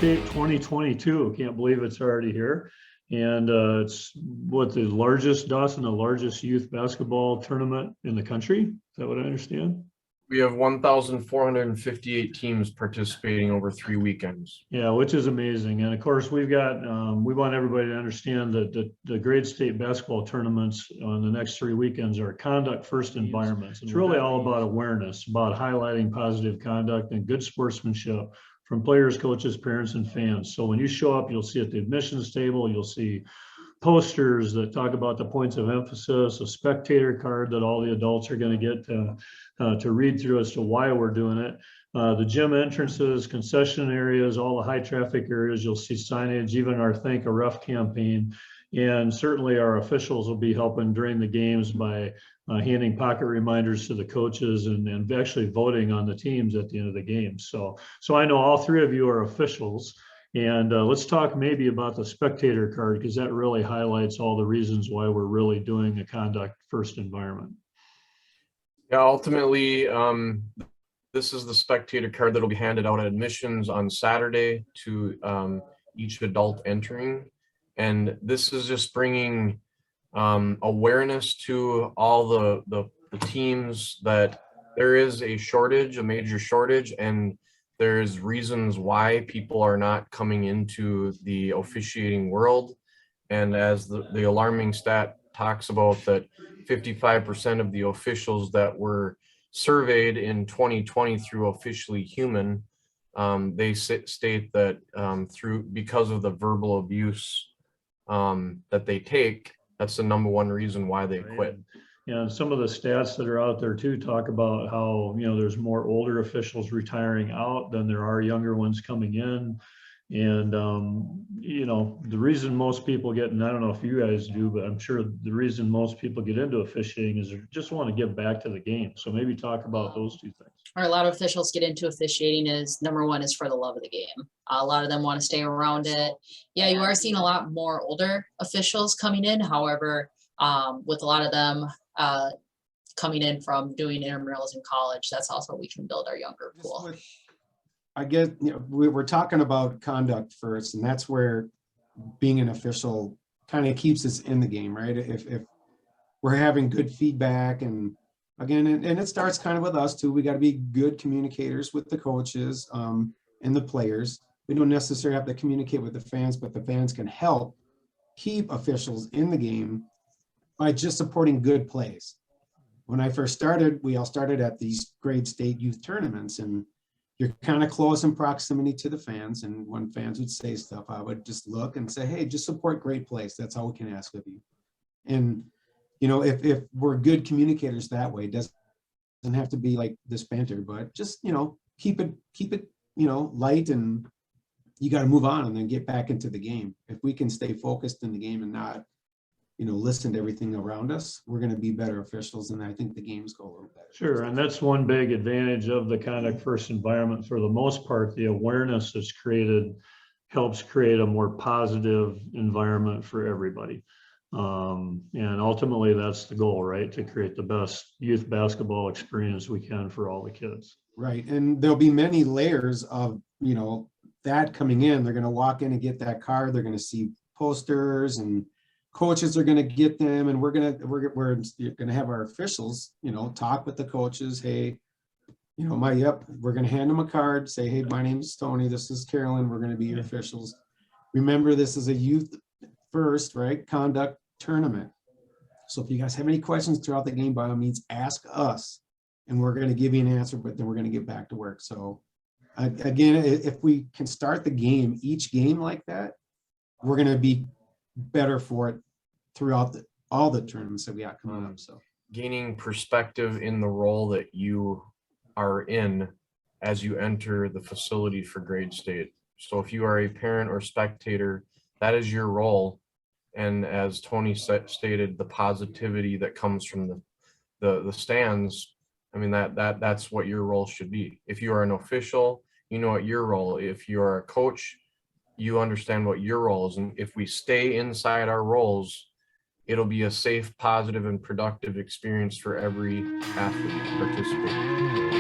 State 2022. Can't believe it's already here. And it's the largest, Dawson, the largest youth basketball tournament in the country. Is that what I understand? We have 1,458 teams participating over 3 weekends. Yeah, which is amazing. And of course, we've got, we want everybody to understand that the grade state basketball tournaments on the next 3 weekends are conduct first environments. It's really all about awareness, about highlighting positive conduct and good sportsmanship from players, coaches, parents, and fans. So when you show up, you'll see at the admissions table, you'll see posters that talk about the points of emphasis, a spectator card that all the adults are going to get to read through as to why we're doing it. The gym entrances, concession areas, all the high traffic areas, you'll see signage, even our Thank a Ref campaign. And certainly our officials will be helping during the games by handing pocket reminders to the coaches and actually voting on the teams at the end of the game. So I know all three of you are officials. And let's talk maybe about the spectator card, because that really highlights all the reasons why we're really doing a conduct first environment. Yeah, ultimately, this is the spectator card that will be handed out at admissions on Saturday to each adult entering. And this is just bringing awareness to all the teams that there is a shortage, a major shortage, and there's reasons why people are not coming into the officiating world. And as the alarming stat talks about, that 55% of the officials that were surveyed in 2020 through Officially Human, they state that because of the verbal abuse that they take, that's the #1 reason why they quit. Yeah, some of the stats that are out there too talk about how, there's more older officials retiring out than there are younger ones coming in. And, the reason most people get, and I don't know if you guys do, but I'm sure the reason most people get into officiating is they just want to get back to the game. So maybe talk about those two things. Or a lot of officials get into officiating is #1 is for the love of the game. A lot of them want to stay around it. Yeah, you are seeing a lot more older officials coming in. However, with a lot of them coming in from doing intramurals in college, that's also we can build our younger pool. I guess we're talking about conduct first, and that's where being an official kind of keeps us in the game, right? If we're having good feedback, and again, and it starts kind of with us too. We got to be good communicators with the coaches and the players. We don't necessarily have to communicate with the fans, but the fans can help keep officials in the game by just supporting good plays. When I first started, we all started at these grade state youth tournaments, and you're kind of close in proximity to the fans. And when fans would say stuff, I would just look and say, hey, just support great plays. That's all we can ask of you. And, if we're good communicators that way, it doesn't have to be like this banter, but just, keep it, light, and you got to move on and then get back into the game. If we can stay focused in the game and not, listen to everything around us, we're going to be better officials, and I think the games go a little better. Sure, and that's one big advantage of the conduct first environment. For the most part, the awareness that's created helps create a more positive environment for everybody. And ultimately, that's the goal, right? To create the best youth basketball experience we can for all the kids. Right, and there'll be many layers of, that coming in. They're going to walk in and get that card. They're going to see posters, and coaches are going to get them, and we're going to have our officials, talk with the coaches. Hey, we're going to hand them a card, say, hey, my name is Tony, this is Carolyn, we're going to be your officials. Remember, this is a youth first, right, conduct tournament. So if you guys have any questions throughout the game, by all means, ask us, and we're going to give you an answer, but then we're going to get back to work. So again, if we can start the game, each game like that, we're going to be better for it throughout all the tournaments that we got coming up. So gaining perspective in the role that you are in as you enter the facility for grade state. So if you are a parent or spectator, that is your role. And as Tony stated, the positivity that comes from the stands, I mean, that's what your role should be. If you are an official, you know what your role. If you are a coach, you understand what your role is. And if we stay inside our roles, it'll be a safe, positive, and productive experience for every athlete participating.